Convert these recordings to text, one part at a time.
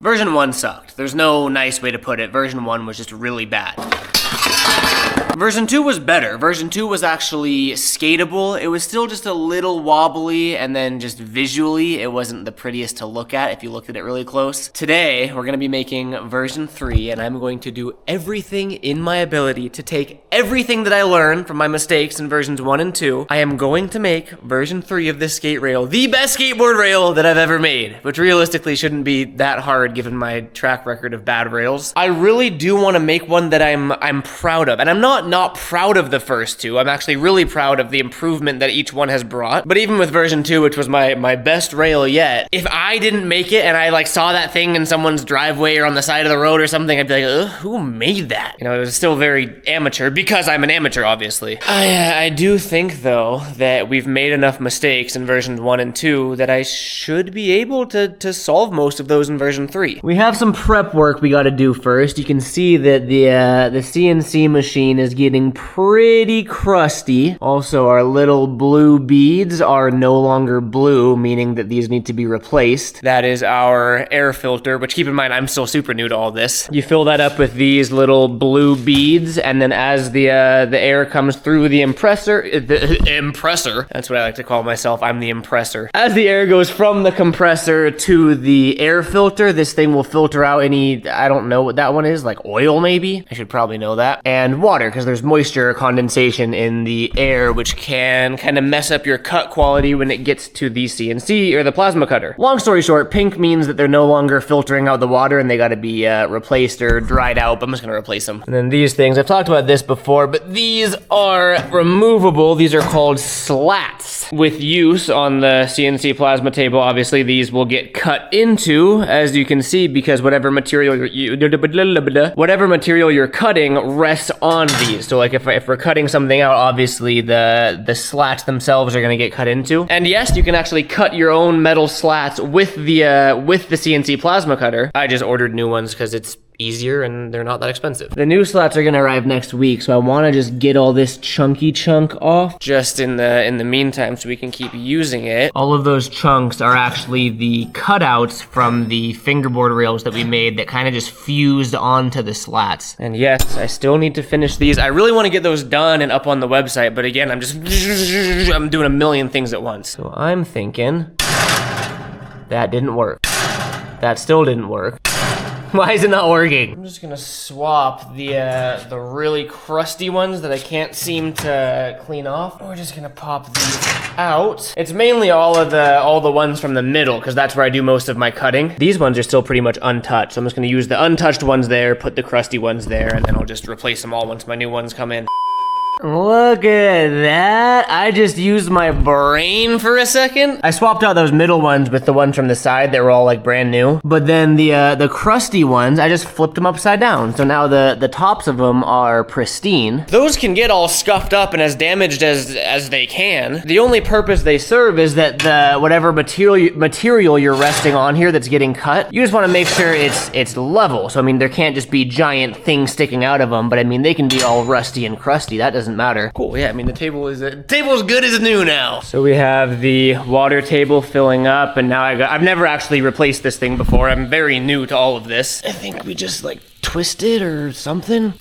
Version 1 sucked. There's no nice way to put it. Version 1 was just really bad. Version 2 was better. Version 2 was actually skatable. It was still just a little wobbly, and then just visually, it wasn't the prettiest to look at if you looked at it really close. Today, we're gonna be making version 3, and I'm going to do everything in my ability to take everything that I learned from my mistakes in versions 1 and 2. I am going to make version 3 of this skate rail the best skateboard rail that I've ever made, which realistically shouldn't be that hard given my track record of bad rails. I really do want to make one that I'm proud of, and I'm not proud of the first two. I'm actually really proud of the improvement that each one has brought. But even with version 2, which was my best rail yet, if I didn't make it and I like saw that thing in someone's driveway or on the side of the road or something, I'd be like, ugh, who made that? You know, it was still very amateur because I'm an amateur, obviously. I do think though that we've made enough mistakes in versions 1 and 2 that I should be able to solve most of those in version 3. We have some prep work we gotta do first. You can see that the CNC machine is getting pretty crusty. Also, our little blue beads are no longer blue, meaning that these need to be replaced. That is our air filter, which keep in mind, I'm still super new to all this. You fill that up with these little blue beads, and then as the air comes through the impressor, that's what I like to call myself, I'm the impressor. As the air goes from the compressor to the air filter, this thing will filter out any, I don't know what that one is, like oil maybe? I should probably know that. And water, because there's moisture condensation in the air, which can kind of mess up your cut quality when it gets to the CNC or the plasma cutter. Long story short, pink means that they're no longer filtering out the water and they gotta be replaced or dried out, but I'm just gonna replace them. And then these things, I've talked about this before, but these are removable. These are called slats. With use on the CNC plasma table, obviously these will get cut into, as you can see, because whatever material you're cutting rests on these. So like if we're cutting something out, obviously the slats themselves are gonna get cut into. And yes, you can actually cut your own metal slats with the CNC plasma cutter. I just ordered new ones because it's easier and they're not that expensive. The new slats are gonna arrive next week, so I wanna just get all this chunky chunk off just in the meantime so we can keep using it. All of those chunks are actually the cutouts from the fingerboard rails that we made that kind of just fused onto the slats. And yes, I still need to finish these. I really wanna get those done and up on the website, but again, I'm doing a million things at once. So I'm thinking, that didn't work. That still didn't work. Why is it not working? I'm just gonna swap the really crusty ones that I can't seem to clean off. We're just gonna pop these out. It's mainly all the ones from the middle, because that's where I do most of my cutting. These ones are still pretty much untouched, so I'm just gonna use the untouched ones there, put the crusty ones there, and then I'll just replace them all once my new ones come in. Look at that. I just used my brain for a second. I swapped out those middle ones with the ones from the side that were all like brand new. But then the crusty ones, I just flipped them upside down. So now the tops of them are pristine. Those can get all scuffed up and as damaged as they can. The only purpose they serve is that whatever material you're resting on here that's getting cut, you just want to make sure it's level. So I mean, there can't just be giant things sticking out of them, but I mean, they can be all rusty and crusty. That doesn't matter. Cool, yeah, I mean, the table is good as new now. So we have the water table filling up, and now I've never actually replaced this thing before. I'm very new to all of this. I think we just like twist it or something.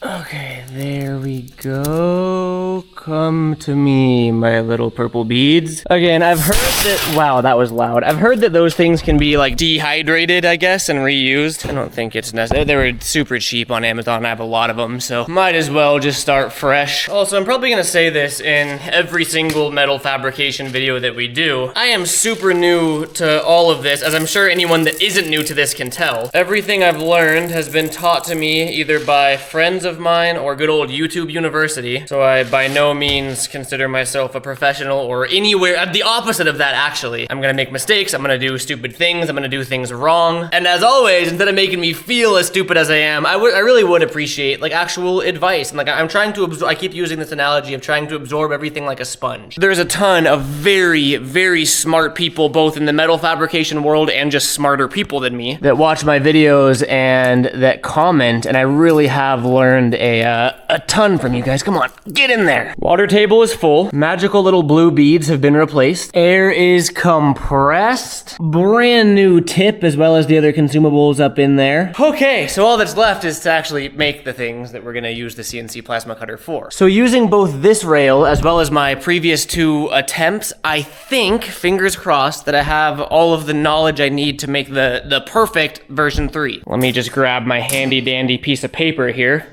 Okay, there we go. Come to me, my little purple beads. Again, I've heard that, wow, that was loud. I've heard that those things can be like dehydrated, I guess, and reused. I don't think it's necessary. They were super cheap on Amazon. I have a lot of them, so might as well just start fresh. Also, I'm probably gonna say this in every single metal fabrication video that we do. I am super new to all of this, as I'm sure anyone that isn't new to this can tell. Everything I've learned has been taught to me either by friends of mine or good old YouTube University. So I by no means consider myself a professional or anywhere, the opposite of that actually. I'm gonna make mistakes, I'm gonna do stupid things, I'm gonna do things wrong. And as always, instead of making me feel as stupid as I am, I really would appreciate like actual advice. And like I'm trying to absorb, I keep using this analogy of trying to absorb everything like a sponge. There's a ton of very, very smart people, both in the metal fabrication world and just smarter people than me, that watch my videos and that comment, and I really have learned a ton from you guys. Come on, get in there. Water table is full. Magical little blue beads have been replaced. Air is compressed. Brand new tip as well as the other consumables up in there. Okay, so all that's left is to actually make the things that we're gonna use the CNC plasma cutter for. So using both this rail as well as my previous 2 attempts, I think, fingers crossed, that I have all of the knowledge I need to make the perfect version 3. Let me just grab my handy dandy piece of paper here.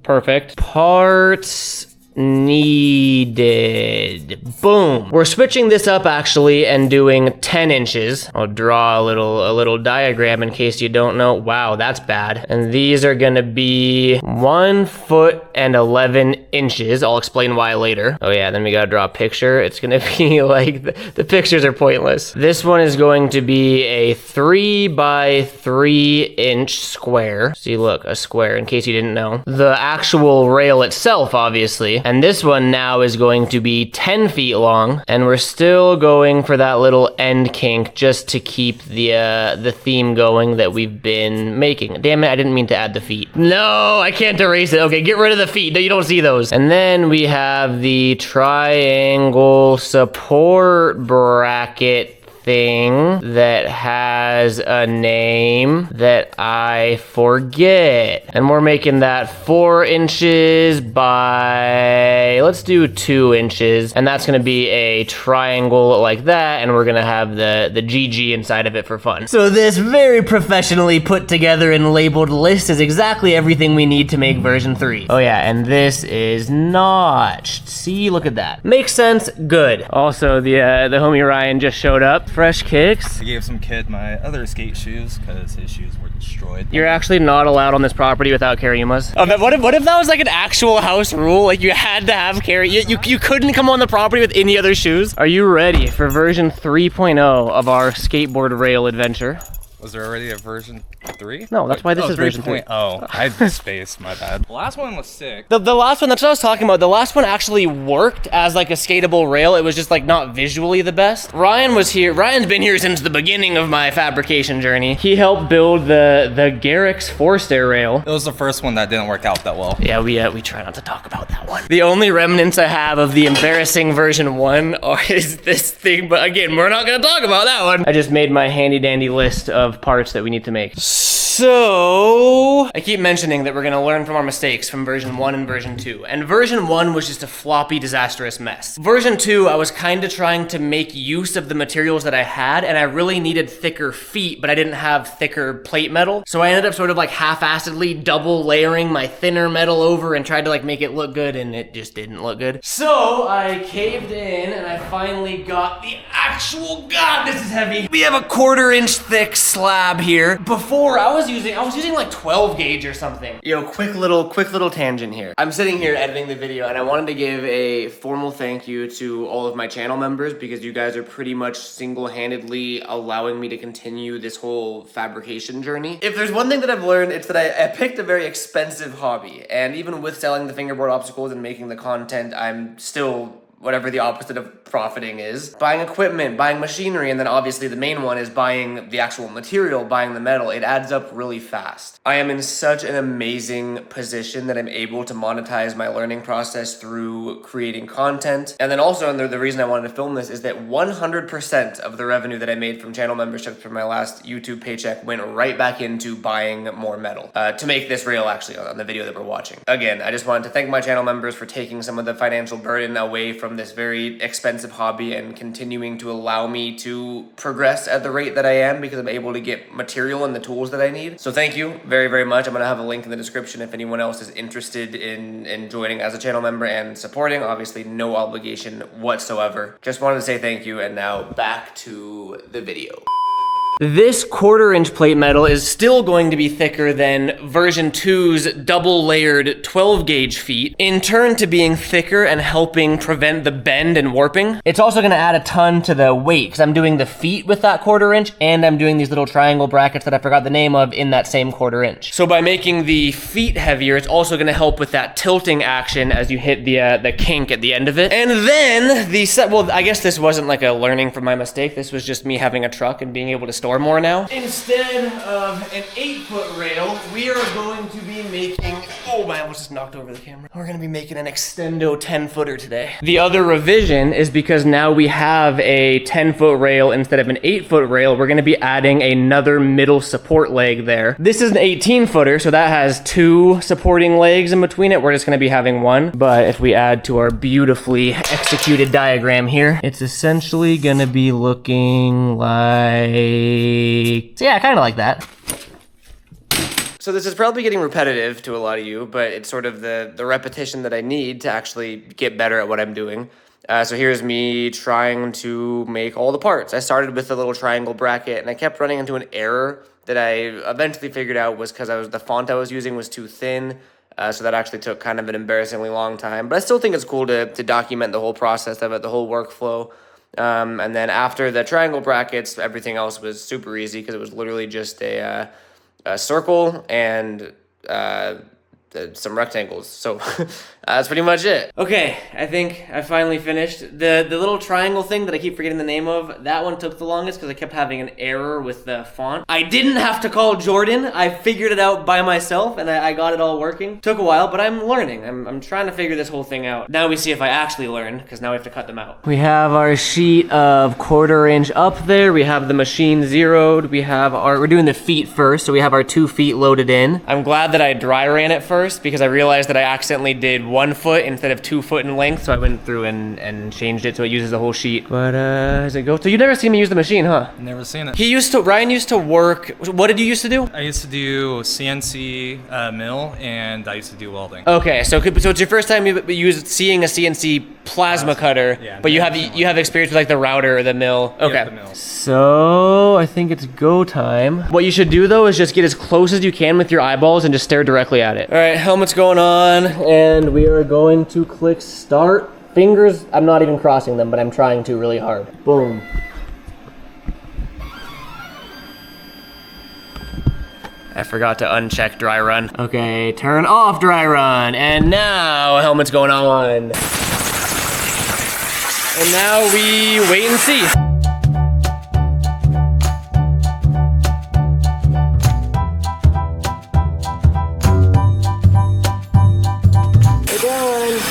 Perfect. Parts needed. Boom. We're switching this up actually and doing 10 inches. I'll draw a little diagram in case you don't know. Wow, that's bad. And these are gonna be 1 foot and 11 inches. I'll explain why later. Oh yeah, then we gotta draw a picture. It's gonna be like, the pictures are pointless. This one is going to be a 3 by 3 inch square. See, look, a square in case you didn't know. The actual rail itself, obviously. And this one now is going to be 10 feet long, and we're still going for that little end kink just to keep the theme going that we've been making. Damn it, I didn't mean to add the feet. No, I can't erase it. Okay, get rid of the feet. No, you don't see those. And then we have the triangle support bracket thing that has a name that I forget. And we're making that 4 inches by, let's do 2 inches. And that's gonna be a triangle like that. And we're gonna have the GG inside of it for fun. So this very professionally put together and labeled list is exactly everything we need to make version 3. Oh yeah, and this is notched. See, look at that. Makes sense, good. Also, the homie Ryan just showed up. Fresh kicks. I gave some kid my other skate shoes because his shoes were destroyed. You're actually not allowed on this property without Cariumas. Oh, what if that was like an actual house rule? Like you had to have you couldn't come on the property with any other shoes? Are you ready for version 3.0 of our skateboard rail adventure? Was there already a version 3? No, that's why this is version 3. Oh, I had space, my bad. The last one was sick. The last one, that's what I was talking about. The last one actually worked as like a skatable rail. It was just like not visually the best. Ryan was here. Ryan's been here since the beginning of my fabrication journey. He helped build the Garrix 4-stair rail. It was the first one that didn't work out that well. Yeah, we try not to talk about that one. The only remnants I have of the embarrassing version 1 is this thing, but again, we're not gonna talk about that one. I just made my handy dandy list of parts that we need to make. So, I keep mentioning that we're gonna learn from our mistakes from version 1 and version 2. And version 1 was just a floppy, disastrous mess. Version 2, I was kinda trying to make use of the materials that I had, and I really needed thicker feet, but I didn't have thicker plate metal. So I ended up sort of like half-assedly double layering my thinner metal over and tried to like make it look good, and it just didn't look good. So I caved in, and I finally got the actual, God, this is heavy. We have a 1/4 inch thick slab here. Before, I was using like 12 gauge or something. Yo, quick little tangent here. I'm sitting here editing the video, and I wanted to give a formal thank you to all of my channel members because you guys are pretty much single-handedly allowing me to continue this whole fabrication journey. If there's one thing that I've learned, it's that I picked a very expensive hobby, and even with selling the fingerboard obstacles and making the content, I'm still whatever the opposite of profiting is. Buying equipment, buying machinery, and then obviously the main one is buying the actual material, buying the metal. It adds up really fast. I am in such an amazing position that I'm able to monetize my learning process through creating content. And then also, and the reason I wanted to film this is that 100% of the revenue that I made from channel memberships from my last YouTube paycheck went right back into buying more metal to make this rail actually on the video that we're watching. Again, I just wanted to thank my channel members for taking some of the financial burden away from this very expensive hobby and continuing to allow me to progress at the rate that I am because I'm able to get material and the tools that I need. So thank you very, very much. I'm gonna have a link in the description if anyone else is interested in joining as a channel member and supporting. Obviously, no obligation whatsoever. Just wanted to say thank you, and now back to the video. This 1/4 inch plate metal is still going to be thicker than version 2's double layered 12 gauge feet, in turn to being thicker and helping prevent the bend and warping. It's also gonna add a ton to the weight because I'm doing the feet with that 1/4 inch and I'm doing these little triangle brackets that I forgot the name of in that same 1/4 inch. So by making the feet heavier, it's also gonna help with that tilting action as you hit the kink at the end of it. And then well, I guess this wasn't like a learning from my mistake. This was just me having a truck and being able to store store more now. Instead of an 8-foot rail, we are going to be making, oh man, I almost just knocked over the camera. We're gonna be making an Extendo 10-footer today. The other revision is because now we have a 10-foot rail instead of an 8-foot rail, we're gonna be adding another middle support leg there. This is an 18-footer, so that has 2 supporting legs in between it. We're just gonna be having 1. But if we add to our beautifully executed diagram here, it's essentially gonna be looking like, so yeah, kind of like that. So this is probably getting repetitive to a lot of you, but it's sort of the repetition that I need to actually get better at what I'm doing. So here's me trying to make all the parts. I started with a little triangle bracket, and I kept running into an error that I eventually figured out was because the font I was using was too thin. So that actually took kind of an embarrassingly long time. But I still think it's cool to document the whole process of it, the whole workflow. And then after the triangle brackets, everything else was super easy because it was literally just a circle and some rectangles. So that's pretty much it. Okay, I think I finally finished. The little triangle thing that I keep forgetting the name of, that one took the longest because I kept having an error with the font. I didn't have to call Jordan. I figured it out by myself and I got it all working. Took a while, but I'm learning. I'm trying to figure this whole thing out. Now we see if I actually learn, because now we have to cut them out. We have our sheet of 1/4 inch up there. We have the machine zeroed. We're doing the feet first, so we have our 2 feet loaded in. I'm glad that I dry ran it first because I realized that I accidentally did 1 foot instead of 2 foot in length, so I went through and changed it so it uses the whole sheet. But as it goes, so you've never seen me use the machine, huh? Never seen it. Ryan used to work, what did you used to do? I used to do CNC mill, and I used to do welding. Okay, so it's your first time seeing a CNC plasma cutter, yeah, but you have experience with like the router or the mill. Okay. Yeah, the mill. So I think it's go time. What you should do though is just get as close as you can with your eyeballs and just stare directly at it. All right, helmet's going on, and we are going to click start. Fingers, I'm not even crossing them, but I'm trying to really hard. Boom. I forgot to uncheck dry run. Okay, turn off dry run, and now helmet's going on. And now we wait and see.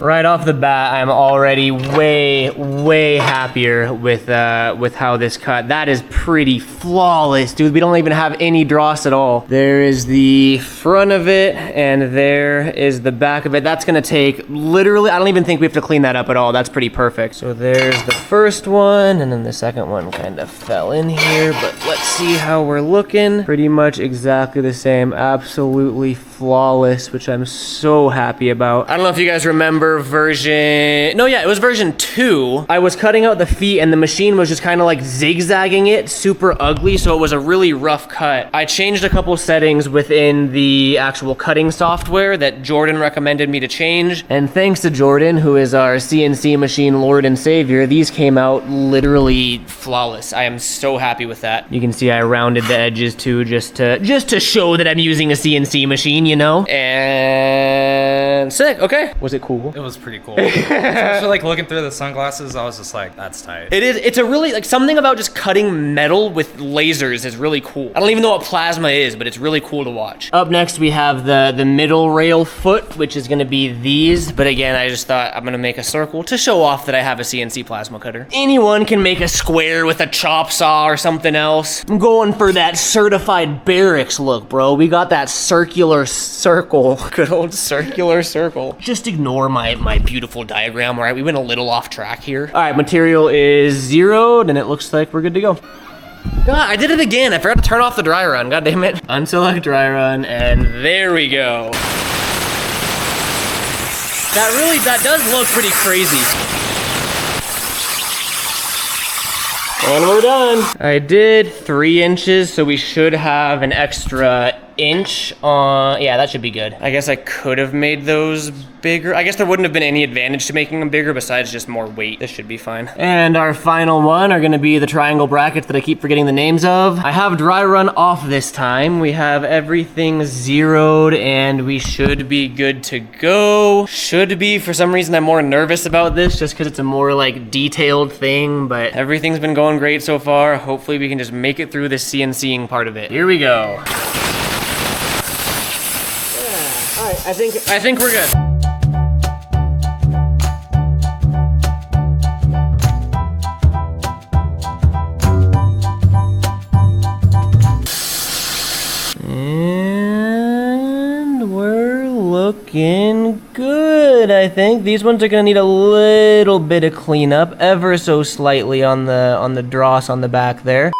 Right off the bat, I'm already way happier with how this cut. That is pretty flawless, dude. We don't even have any dross at all. There is the front of it, and there is the back of it. That's gonna take literally, I don't even think we have to clean that up at all. That's pretty perfect. So there's the first one, and then the second one kind of fell in here, but let's see how we're looking. Pretty much exactly the same, absolutely flawless, which I'm so happy about. I don't know if you guys remember it was version 2. I was cutting out the feet and the machine was just kind of like zigzagging it, super ugly, so it was a really rough cut. I changed a couple settings within the actual cutting software that Jordan recommended me to change, and thanks to Jordan, who is our CNC machine lord and savior, these came out literally flawless. I am so happy with that. You can see I rounded the edges too, just to show that I'm using a CNC machine, you know? And sick, okay. Was it cool? It was pretty cool. Especially like looking through the sunglasses, I was just like, that's tight. It is. It's a really, like, something about just cutting metal with lasers is really cool. I don't even know what plasma is, but it's really cool to watch. Up next, we have the middle rail foot, which is gonna be these. But again, I just thought I'm gonna make a circle to show off that I have a CNC plasma cutter. Anyone can make a square with a chop saw or something else. I'm going for that certified barracks look, bro. We got that circular circle. Good old circular circle. Just ignore my beautiful diagram, all right? We went a little off track here. All right, material is zeroed, and it looks like we're good to go. God, I did it again. I forgot to turn off the dry run. God damn it. Unselect dry run, and there we go. That does look pretty crazy. And we're done. I did 3 inches, so we should have an extra inch on, yeah, that should be good. I guess I could have made those bigger. I guess there wouldn't have been any advantage to making them bigger besides just more weight. This should be fine. And our final one are gonna be the triangle brackets that I keep forgetting the names of. I have dry run off this time. We have everything zeroed and we should be good to go. Should be. For some reason I'm more nervous about this just because it's a more like detailed thing, but everything's been going great so far. Hopefully we can just make it through this CNCing part of it. Here we go. Yeah, all right, I think we're good. And we're looking good, I think. These ones are gonna need a little bit of cleanup, ever so slightly on the dross on the back there.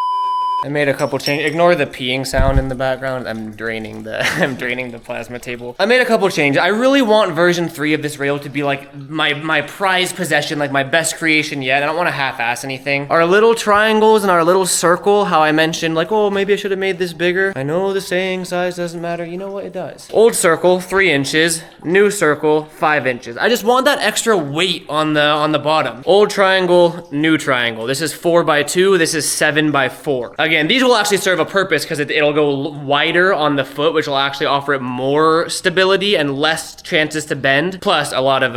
I made a couple changes. Ignore the peeing sound in the background. I'm draining the plasma table. I made a couple changes. I really want version 3 of this rail to be like my prized possession, like my best creation yet. I don't want to half-ass anything. Our little triangles and our little circle, how I mentioned like, oh, maybe I should have made this bigger. I know the saying size doesn't matter. You know what? It does. Old circle, 3 inches. New circle, 5 inches. I just want that extra weight on the bottom. Old triangle, new triangle. This is 4x2. This is 7x4. Again, these will actually serve a purpose because it'll go wider on the foot, which will actually offer it more stability and less chances to bend, plus a lot of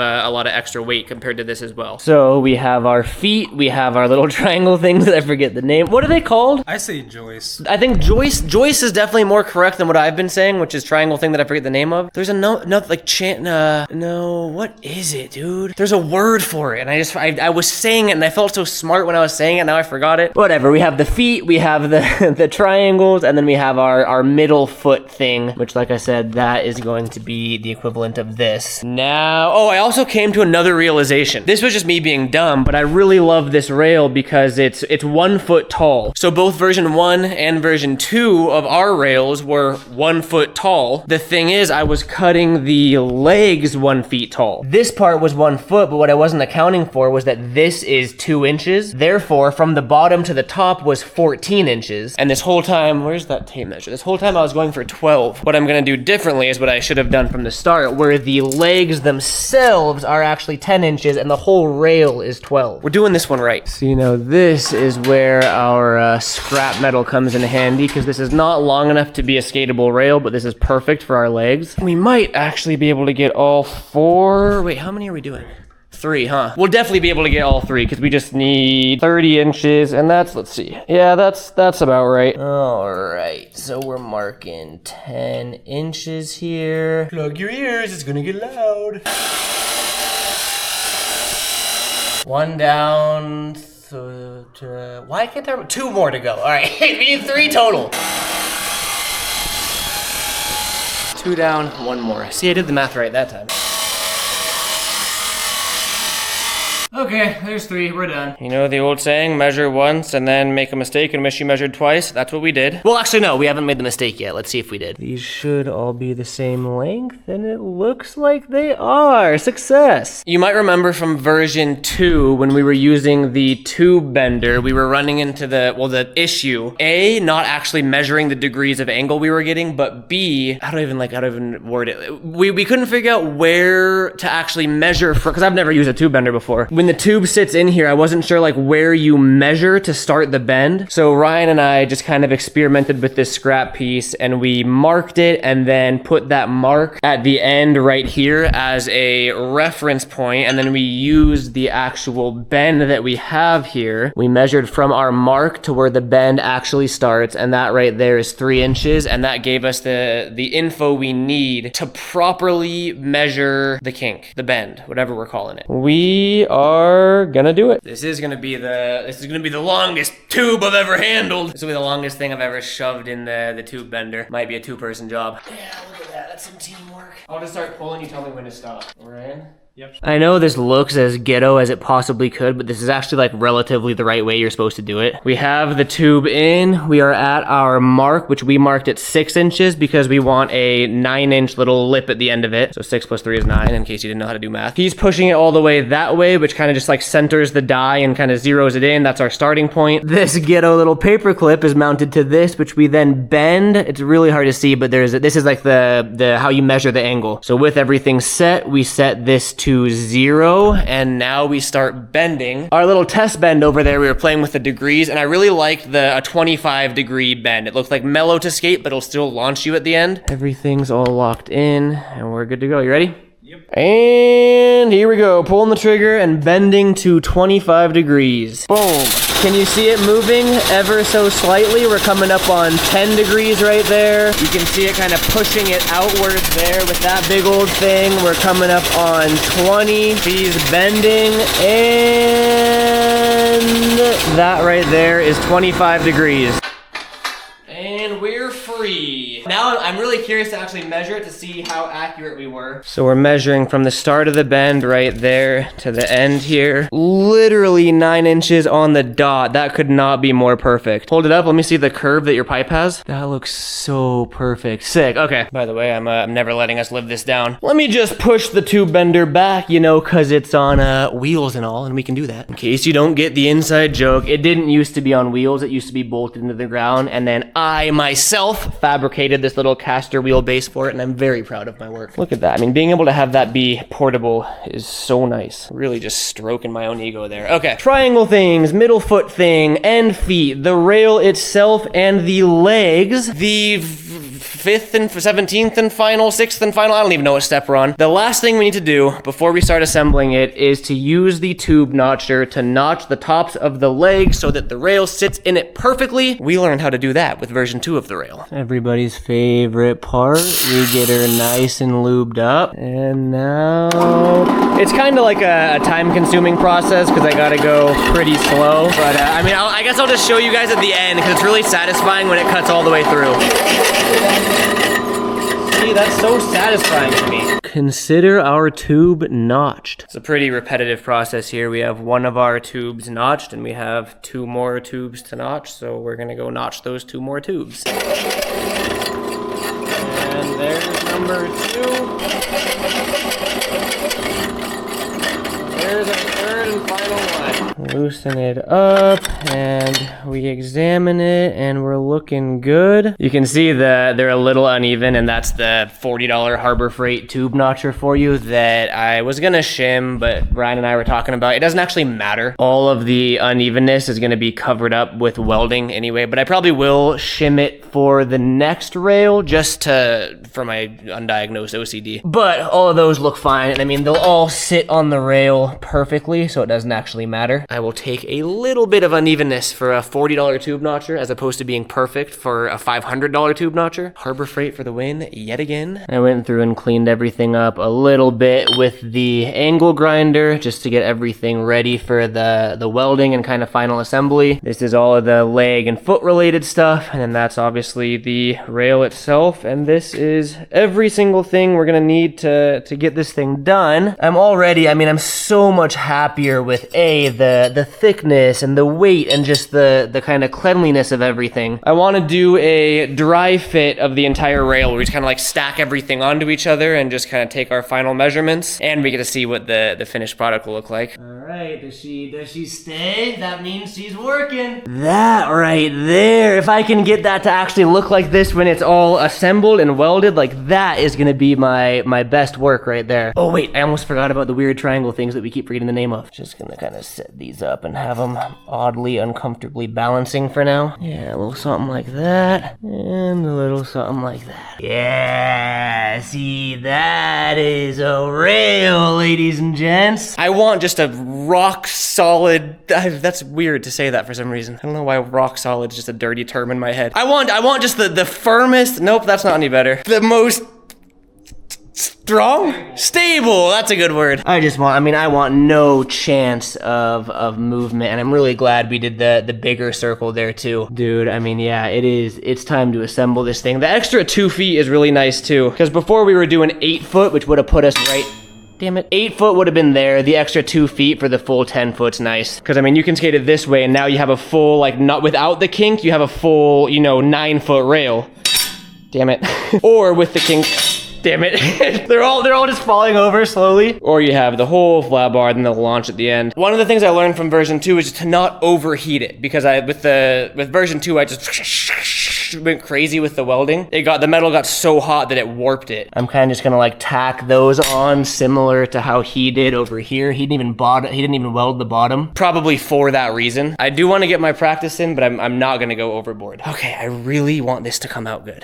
extra weight compared to this as well. So we have our feet, we have our little triangle things that I forget the name. What are they called? I say joist. I think joist is definitely more correct than what I've been saying, which is triangle thing that I forget the name of. There's another like no, what is it, dude? There's a word for it, and I was saying it, and I felt so smart when I was saying it. Now I forgot it. Whatever. We have the feet, we have the triangles, and then we have our middle foot thing, which, like I said, that is going to be the equivalent of this. Now, oh, I also came to another realization. This was just me being dumb, but I really love this rail because it's 1 foot tall. So both version 1 and version 2 of our rails were 1 foot tall. The thing is, I was cutting the legs 1 feet tall. This part was 1 foot, but what I wasn't accounting for was that this is 2 inches. Therefore, from the bottom to the top was 14 inches. And this whole time, where's that tape measure? This whole time I was going for 12. What I'm gonna do differently is what I should have done from the start, where the legs themselves are actually 10 inches and the whole rail is 12. We're doing this one right. So, you know, this is where our scrap metal comes in handy, because this is not long enough to be a skatable rail, but this is perfect for our legs. We might actually be able to get all 4. Wait, how many are we doing? 3, huh? We'll definitely be able to get all 3 because we just need 30 inches, and that's, let's see. Yeah, that's about right. All right, so we're marking 10 inches here. Plug your ears, it's gonna get loud. 1 down, why can't there, 2 more to go. All right, we need 3 total. 2 down, 1 more. See, I did the math right that time. Okay, there's 3, we're done. You know the old saying, measure once and then make a mistake and wish you measured twice? That's what we did. Well, actually, no, we haven't made the mistake yet. Let's see if we did. These should all be the same length, and it looks like they are. Success. You might remember from version 2, when we were using the tube bender, we were running into the issue. A, not actually measuring the degrees of angle we were getting, but B, how do I even word it? We couldn't figure out where to actually measure for, because I've never used a tube bender before. When the tube sits in here, I wasn't sure like where you measure to start the bend. So Ryan and I just kind of experimented with this scrap piece, and we marked it and then put that mark at the end right here as a reference point, and then we used the actual bend that we have here. We measured from our mark to where the bend actually starts, and that right there is 3 inches, and that gave us the info we need to properly measure the kink, the bend, whatever we're calling it. We are gonna do it. This is gonna be the longest tube I've ever handled. This will be the longest thing I've ever shoved in the tube bender. Might be a 2-person job. Yeah, look at that. That's some teamwork. I'll just start pulling. You tell me when to stop. We're in. Yep. I know this looks as ghetto as it possibly could, but this is actually like relatively the right way you're supposed to do it. We have the tube in. We are at our mark, which we marked at 6 inches because we want a 9-inch little lip at the end of it. So 6 plus 3 is 9, in case you didn't know how to do math. He's pushing it all the way that way, which kind of just like centers the die and kind of zeroes it in. That's our starting point. This ghetto little paper clip is mounted to this, which we then bend. It's really hard to see, but this is like the how you measure the angle. So with everything set, we set this to 0, and now we start bending. Our little test bend over there, we were playing with the degrees, and I really liked a 25-degree bend. It looked like mellow to skate, but it'll still launch you at the end. Everything's all locked in, and we're good to go. You ready? Yep. And here we go, pulling the trigger and bending to 25 degrees. Boom. Can you see it moving ever so slightly? We're coming up on 10 degrees right there. You can see it kind of pushing it outwards there with that big old thing. We're coming up on 20. He's bending, and that right there is 25 degrees. And we're free. Now I'm really curious to actually measure it to see how accurate we were. So we're measuring from the start of the bend right there to the end here. Literally 9 inches on the dot. That could not be more perfect. Hold it up. Let me see the curve that your pipe has. That looks so perfect. Sick. Okay. By the way, I'm never letting us live this down. Let me just push the tube bender back, you know, cause it's on wheels and all, and we can do that. In case you don't get the inside joke, it didn't used to be on wheels. It used to be bolted into the ground, and then I myself fabricated this little caster wheel base for it, and I'm very proud of my work. Look at that. I mean, being able to have that be portable is so nice. Really just stroking my own ego there. Okay. Triangle things, middle foot thing, end feet, the rail itself, and the legs. The 5th and 17th and final, 6th and final, I don't even know what step we're on. The last thing we need to do before we start assembling it is to use the tube notcher to notch the tops of the legs so that the rail sits in it perfectly. We learned how to do that with version 2 of the rail. Everybody's favorite part. We get her nice and lubed up. And now it's kind of like a time-consuming process because I gotta go pretty slow. But I mean, I guess I'll just show you guys at the end because it's really satisfying when it cuts all the way through. See, that's so satisfying to me. Consider our tube notched. It's a pretty repetitive process here. We have one of our tubes notched and we have 2 more tubes to notch, so we're gonna go notch those 2 more tubes. And there's number 2. There's our 3rd and final one. Loosen it up and we examine it and we're looking good. You can see they're a little uneven, and that's the $40 Harbor Freight tube notcher for you that I was gonna shim, but Brian and I were talking about. It doesn't actually matter. All of the unevenness is gonna be covered up with welding anyway, but I probably will shim it for the next rail just for my undiagnosed OCD. But all of those look fine, and I mean, they'll all sit on the rail perfectly, so it doesn't actually matter. I will take a little bit of unevenness for a $40 tube notcher as opposed to being perfect for a $500 tube notcher. Harbor Freight for the win yet again. I went through and cleaned everything up a little bit with the angle grinder just to get everything ready for the welding and kind of final assembly. This is all of the leg and foot related stuff, and then that's obviously the rail itself, and this is every single thing we're gonna need to get this thing done. I'm so much happier with the thickness and the weight and just the kind of cleanliness of everything. I want to do a dry fit of the entire rail where we just kind of like stack everything onto each other and just kind of take our final measurements, and we get to see what the finished product will look like. All right, does she stay? That means she's working. That right there, if I can get that to actually look like this when it's all assembled and welded, like that is gonna be my best work right there. Oh wait, I almost forgot about the weird triangle things that we keep forgetting the name of. Just gonna kind of set these up and have them oddly uncomfortably balancing for now. Yeah, a little something like that, and a little something like that. Yeah, see, that is a rail, ladies and gents. I want just a rock solid, that's weird to say that for some reason. I don't know why rock solid is just a dirty term in my head. I want just the firmest, nope, that's not any better. The most strong? Stable, that's a good word. I want no chance of movement, and I'm really glad we did the bigger circle there too. Dude, I mean, yeah, it's time to assemble this thing. The extra 2 feet is really nice too, because before we were doing 8 foot, which would have put us right Damn it. 8 foot would have been there. The extra 2 feet for the full 10 foot's nice. Because, I mean, you can skate it this way, and now you have a full, like, not without the kink, you have a full, you know, 9 foot rail. Damn it. Or with the kink. Damn it. they're all just falling over slowly. Or you have the whole flat bar, then they'll launch at the end. One of the things I learned from version 2 is to not overheat it, because with version 2 I just went crazy with the welding. The metal got so hot that it warped it. I'm kind of just gonna like tack those on similar to how he did over here. He didn't even weld the bottom. Probably for that reason. I do want to get my practice in, but I'm not gonna go overboard. Okay, I really want this to come out good.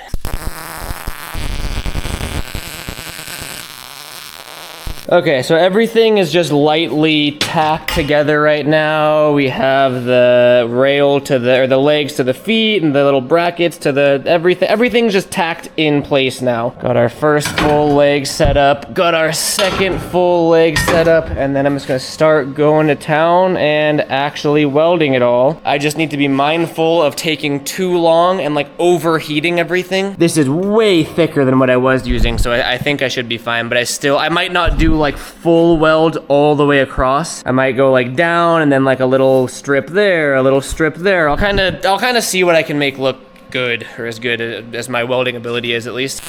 Okay, so everything is just lightly tacked together right now. We have the rail the legs to the feet and the little brackets to the everything. Everything's just tacked in place now. Got our first full leg set up. Got our second full leg set up. And then I'm just gonna start going to town and actually welding it all. I just need to be mindful of taking too long and like overheating everything. This is way thicker than what I was using, so I think I should be fine, but I might not do like full weld all the way across. I might go like down and then like a little strip there, a little strip there. I'll kind of see what I can make look good, or as good as my welding ability is at least.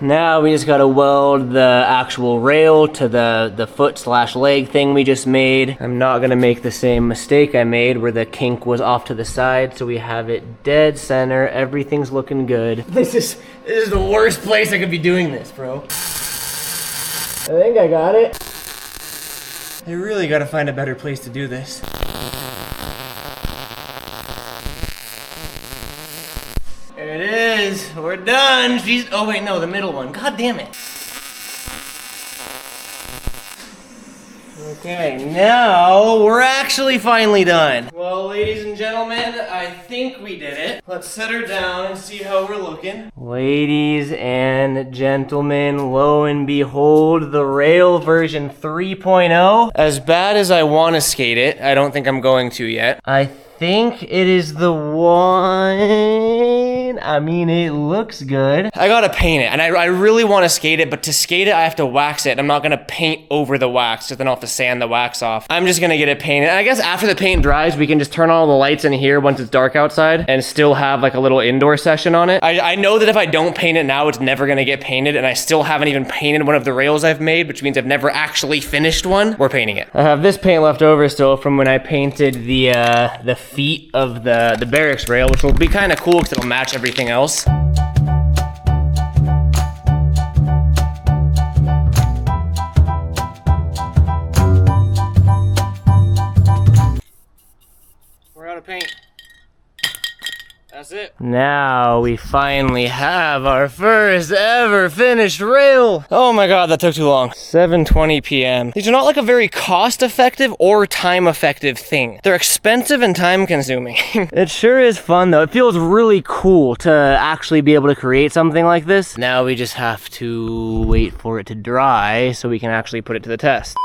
Now we just gotta weld the actual rail to the foot/leg thing we just made. I'm not gonna make the same mistake I made where the kink was off to the side, so we have it dead center. Everything's looking good. This is the worst place I could be doing this, bro. I think I got it. I really gotta find a better place to do this. There it is. We're done. Oh wait, no, the middle one. God damn it. Okay, now we're actually finally done. Well, ladies and gentlemen, I think we did it. Let's set her down and see how we're looking. Ladies and gentlemen, lo and behold, the rail version 3.0. As bad as I want to skate it, I don't think I'm going to yet. I think it is the one. I mean, it looks good. I gotta paint it, and I really want to skate it, but to skate it, I have to wax it. I'm not gonna paint over the wax, because then I'll have to sand the wax off. I'm just gonna get it painted. And I guess after the paint dries, we can just turn on all the lights in here once it's dark outside, and still have like a little indoor session on it. I know that if I don't paint it now, it's never gonna get painted, and I still haven't even painted one of the rails I've made, which means I've never actually finished one. We're painting it. I have this paint left over still from when I painted the feet of the barracks rail, which will be kind of cool because it'll match everything else. We're out of paint. That's it. Now we finally have our first ever finished rail. Oh my god, that took too long. 7:20 p.m. These are not like a very cost-effective or time-effective thing. They're expensive and time-consuming. It sure is fun though. It feels really cool to actually be able to create something like this. Now we just have to wait for it to dry so we can actually put it to the test.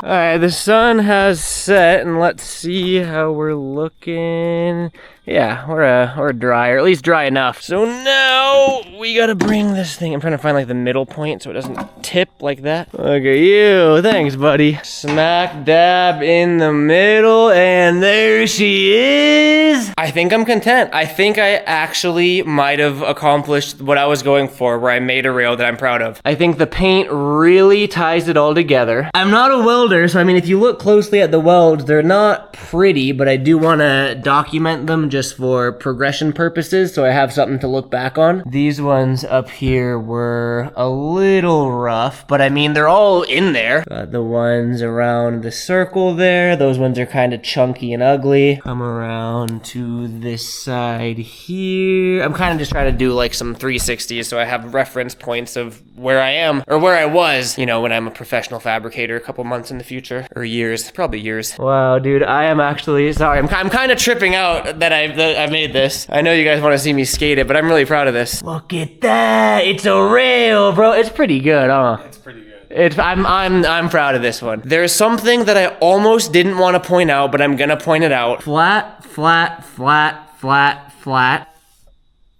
Alright, the sun has set, and let's see how we're looking. Yeah, we're dry, or at least dry enough. So now we gotta bring this thing. I'm trying to find like the middle point so it doesn't tip like that. Look at you. Thanks, buddy. Smack dab in the middle, and there she is. I think I'm content. I think I actually might have accomplished what I was going for, where I made a rail that I'm proud of. I think the paint really ties it all together. I'm not a welder, so I mean, if you look closely at the welds, they're not pretty, but I do want to document them just for progression purposes, so I have something to look back on. These ones up here were a little rough, but I mean, they're all in there. Got the ones around the circle there. Those ones are kind of chunky and ugly. Come around to this side here. I'm kind of just trying to do like some 360s, so I have reference points of where I am, or where I was, you know, when I'm a professional fabricator a couple months in the future, or years, probably years. Wow, dude, I am actually, sorry, I'm kind of tripping out that I made this. I know you guys want to see me skate it, but I'm really proud of this. Look at that, it's a rail, bro. It's pretty good, huh? It's pretty good. I'm proud of this one. There's something that I almost didn't want to point out, but I'm gonna point it out. Flat, flat, flat, flat, flat.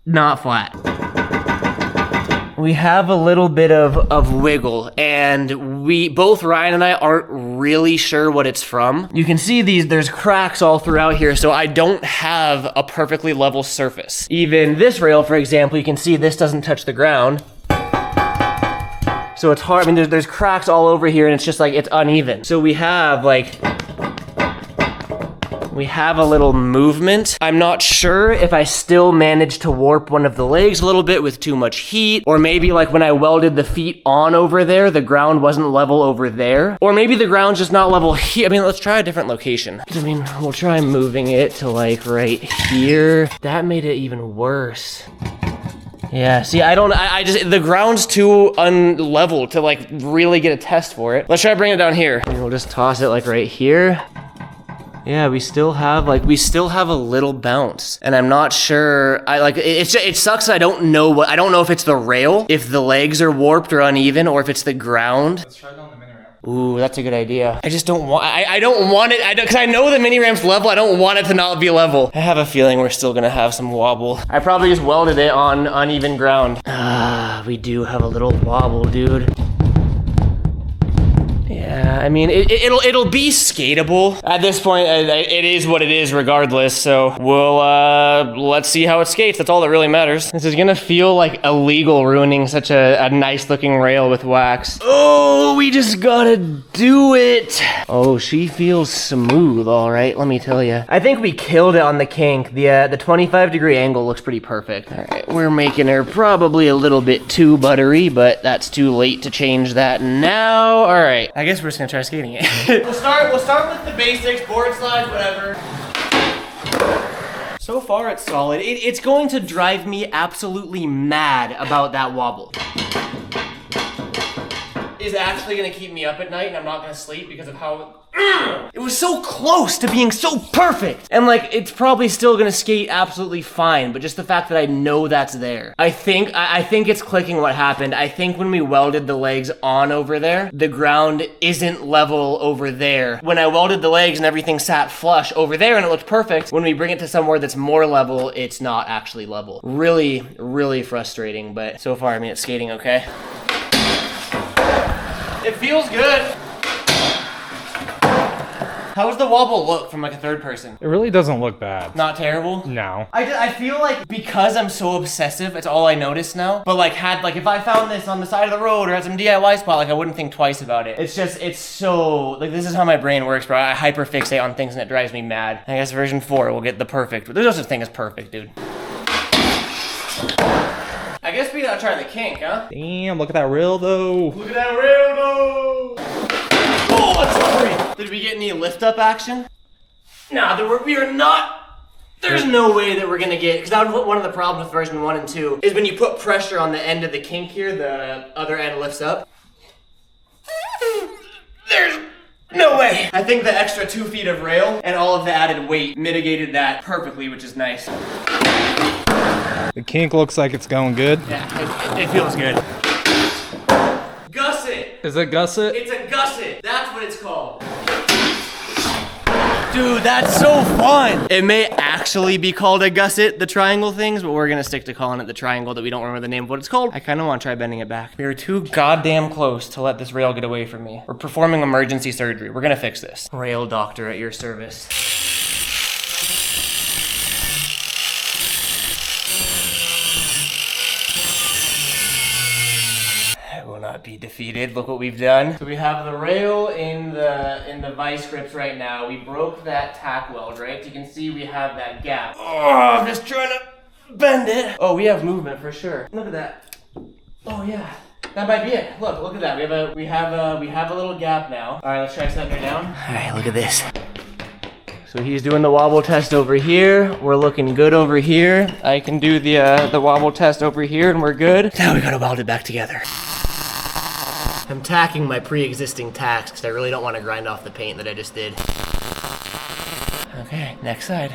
Not flat. we have a little bit of wiggle, and both Ryan and I aren't really sure what it's from. You can see there's cracks all throughout here, so I don't have a perfectly level surface. Even this rail, for example, you can see this doesn't touch the ground. So it's hard, I mean, there's cracks all over here, and it's just like, it's uneven. So we have a little movement. I'm not sure if I still managed to warp one of the legs a little bit with too much heat, or maybe like when I welded the feet on over there, the ground wasn't level over there, or maybe the ground's just not level here. I mean, let's try a different location. I mean, we'll try moving it to like right here. That made it even worse. Yeah, see, I just, the ground's too unlevel to like really get a test for it. Let's try to bring it down here. And we'll just toss it like right here. Yeah, we still have a little bounce, and I'm not sure. It sucks. I don't know if it's the rail, if the legs are warped or uneven, or if it's the ground. Let's try it on the mini ramp. Ooh, that's a good idea. I just don't want. I don't want it. Because I know the mini ramp's level. I don't want it to not be level. I have a feeling we're still gonna have some wobble. I probably just welded it on uneven ground. We do have a little wobble, dude. Yeah, I mean, it'll be skatable. At this point, it is what it is regardless, so we'll, let's see how it skates. That's all that really matters. This is gonna feel like illegal ruining such a nice looking rail with wax. Oh, we just gotta do it. Oh, she feels smooth, all right, let me tell you. I think we killed it on the kink. The 25-degree angle looks pretty perfect. All right, we're making her probably a little bit too buttery, but that's too late to change that now. All right, I guess we're just gonna try skating it. We'll start with the basics, board slides, whatever. So far it's solid. It's going to drive me absolutely mad about that wobble. Is actually gonna keep me up at night, and I'm not gonna sleep because of how it was so close to being so perfect. And like, it's probably still gonna skate absolutely fine, but just the fact that I know that's there. I think it's clicking what happened. I think when we welded the legs on over there, the ground isn't level over there. When I welded the legs and everything sat flush over there and it looked perfect, when we bring it to somewhere that's more level, it's not actually level. Really, really frustrating, but so far, I mean, it's skating okay. It feels good. How does the wobble look from like a third person? It really doesn't look bad. Not terrible? No. I feel like because I'm so obsessive, it's all I notice now. But like if I found this on the side of the road or at some DIY spot, like I wouldn't think twice about it. It's so, like this is how my brain works, bro. I hyperfixate on things and it drives me mad. I guess version 4 will get the perfect. There's no such thing as perfect, dude. I guess we gotta try the kink, huh? Damn, look at that rail though. Look at that rail though! Oh, that's slippery! Did we get any lift up action? Nah, we are not. There's no way that we're gonna get, because that was one of the problems with version 1 and 2, is when you put pressure on the end of the kink here, the other end lifts up. There's no way! I think the extra 2 feet of rail and all of the added weight mitigated that perfectly, which is nice. The kink looks like it's going good. Yeah, it feels good. Gusset! Is it gusset? It's a gusset! That's what it's called. Dude, that's so fun! It may actually be called a gusset, the triangle things, but we're gonna stick to calling it the triangle that we don't remember the name of what it's called. I kinda wanna try bending it back. We are too goddamn close to let this rail get away from me. We're performing emergency surgery. We're gonna fix this. Rail doctor at your service. Not be defeated. Look what we've done. So we have the rail in the vice grips right now. We broke that tack weld, right? You can see we have that gap. Oh, I'm just trying to bend it. Oh, we have movement for sure. Look at that. Oh yeah, that might be it. Look at that. We have a little gap now. All right, let's try setting her down. All right, look at this. So he's doing the wobble test over here. We're looking good over here. I can do the wobble test over here, and we're good. Now we gotta weld it back together. I'm tacking my pre-existing tacks because I really don't want to grind off the paint that I just did. Okay, next side.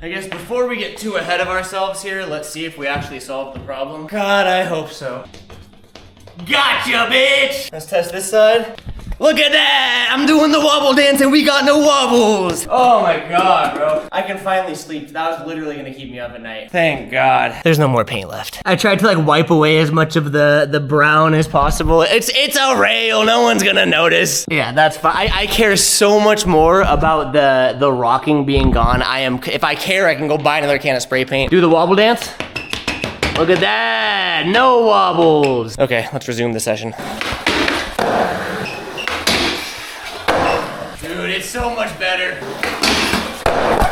I guess before we get too ahead of ourselves here, let's see if we actually solved the problem. God, I hope so. Gotcha, bitch! Let's test this side. Look at that! I'm doing the wobble dance and we got no wobbles! Oh my god, bro. I can finally sleep. That was literally gonna keep me up at night. Thank god. There's no more paint left. I tried to like wipe away as much of the brown as possible. It's a rail, no one's gonna notice. Yeah, that's fine. I care so much more about the rocking being gone. If I care, I can go buy another can of spray paint. Do the wobble dance. Look at that, no wobbles. Okay, let's resume the session. Dude, it's so much better.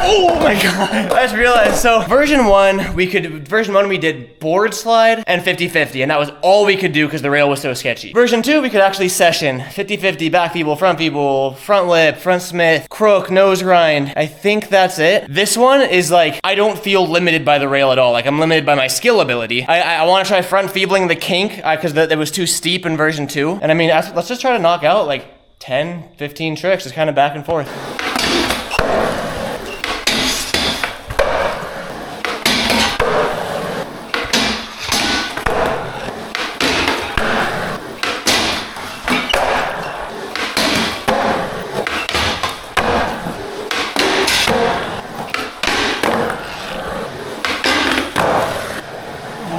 Oh my god. I just realized, so version one we did board slide and 50-50, and that was all we could do because the rail was so sketchy. Version 2 we could actually session 50-50, back people, front lip, front smith, crook, nose grind. I think that's it. This one is like, I don't feel limited by the rail at all. Like I'm limited by my skill ability. I want to try front feebling the kink because it was too steep in version 2. And I mean, let's just try to knock out like 10, 15 tricks, just kind of back and forth.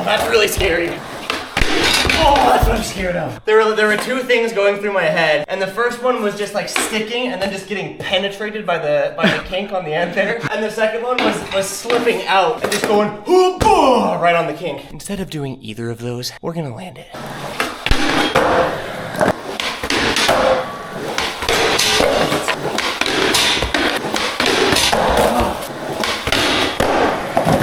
That's really scary. Oh, that's what I'm scared of. There were two things going through my head, and the first one was just like sticking and then just getting penetrated by the kink on the end there. And the second one was slipping out and just going right on the kink. Instead of doing either of those, we're gonna land it.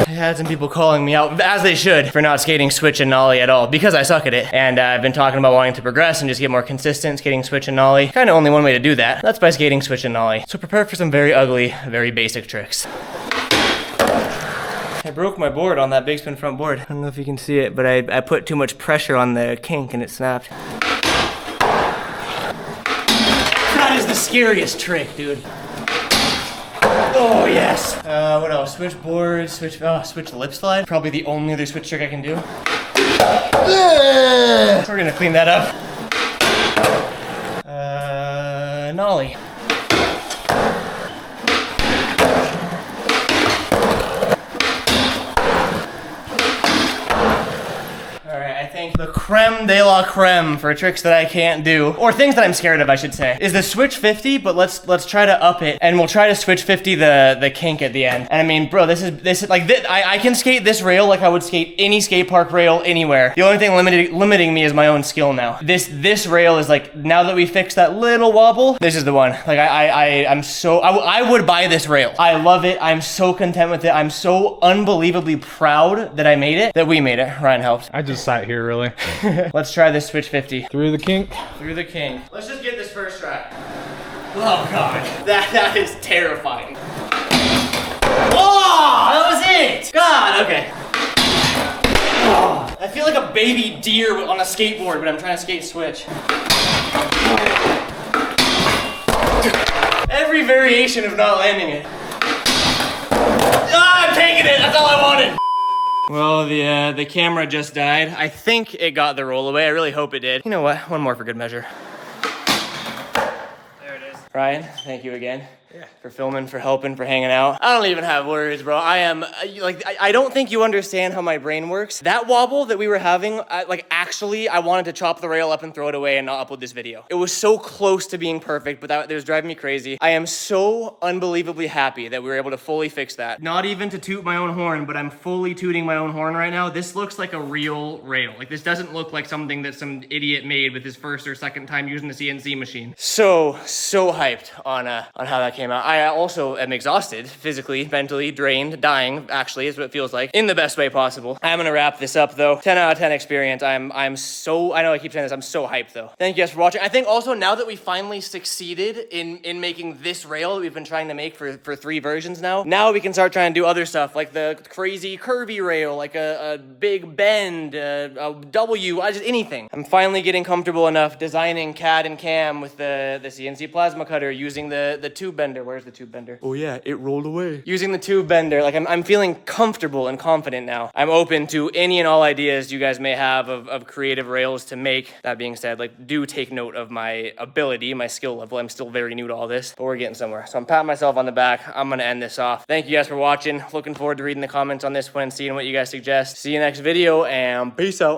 I had some people calling me out, as they should, for not skating switch and nollie at all, because I suck at it. And I've been talking about wanting to progress and just get more consistent skating switch and nollie. Kind of only one way to do that. That's by skating switch and nollie. So prepare for some very ugly, very basic tricks. I broke my board on that big spin front board. I don't know if you can see it, but I put too much pressure on the kink and it snapped. That is the scariest trick, dude. Oh yes. What else? Switch board, switch lip slide. Probably the only other switch trick I can do. We're gonna clean that up. Nollie. I think the creme de la creme for tricks that I can't do, or things that I'm scared of, I should say, is the switch 50, but let's try to up it, and we'll try to switch 50 the kink at the end. And I mean, bro, this is like, I can skate this rail like I would skate any skate park rail anywhere. The only thing limiting me is my own skill now. This rail is like, now that we fixed that little wobble, this is the one. Like I would buy this rail. I love it. I'm so content with it. I'm so unbelievably proud that I made it, that we made it. Ryan helped. I just sat here, really. Let's try this switch 50. Through the kink. Through the kink. Let's just get this first try. Oh god. That is terrifying. Oh, that was it. God, okay. Oh, I feel like a baby deer on a skateboard, but I'm trying to skate switch. Every variation of not landing it. Ah, I'm taking it. That's all I wanted. Well, the camera just died. I think it got the roll away. I really hope it did. You know what? One more for good measure. There it is. Ryan, thank you again. Yeah. For filming, for helping, for hanging out. I don't even have words, bro. I am, I don't think you understand how my brain works. That wobble that we were having, actually, I wanted to chop the rail up and throw it away and not upload this video. It was so close to being perfect, but that was driving me crazy. I am so unbelievably happy that we were able to fully fix that. Not even to toot my own horn, but I'm fully tooting my own horn right now. This looks like a real rail. Like, this doesn't look like something that some idiot made with his first or second time using the CNC machine. So hyped on how that came out. I also am exhausted, physically, mentally, drained, dying, actually, is what it feels like, in the best way possible. I'm gonna wrap this up, though. 10 out of 10 experience. I'm so, I know I keep saying this, I'm so hyped, though. Thank you guys for watching. I think also, now that we finally succeeded in making this rail that we've been trying to make for 3 versions now we can start trying to do other stuff, like the crazy curvy rail, like a big bend, a W, just anything. I'm finally getting comfortable enough designing CAD and CAM with the CNC plasma cutter, using the tube bender bender. Where's the tube bender? Oh yeah, it rolled away. Using the tube bender, like I'm feeling comfortable and confident now. I'm open to any and all ideas you guys may have of creative rails to make. That being said, like do take note of my ability, my skill level. I'm still very new to all this, but we're getting somewhere. So I'm patting myself on the back. I'm gonna end this off. Thank you guys for watching. Looking forward to reading the comments on this one and seeing what you guys suggest. See you next video and peace out.